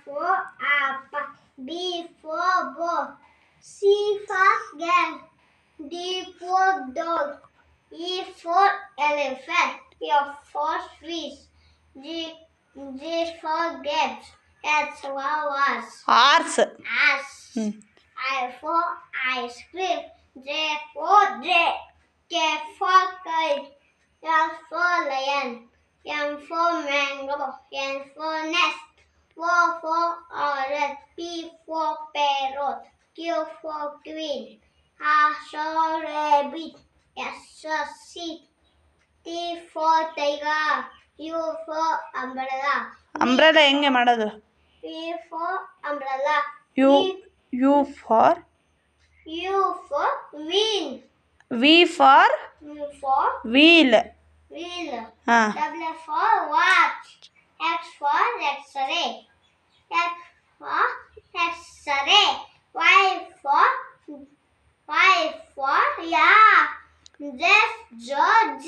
for apple. B for ball. C for girl. D for dog. E for elephant. F for fish. G for grapes. H for horse. Horse. Ass. I for ice cream. J for jet. K for kite. L for lion. M for mango. N for nest. O for orange. P for parrot. Q for queen. R for rabbit. S for sheep. T for tiger. U for umbrella. Umbrella ಹೆಂಗೆ ಮಾಡೋದು? V for umbrella. U U for U for wheel. V for V for wheel. wheel. ಹಾಂ. W for watch. X for X-ray. X for X-ray. Y for yeah. Z G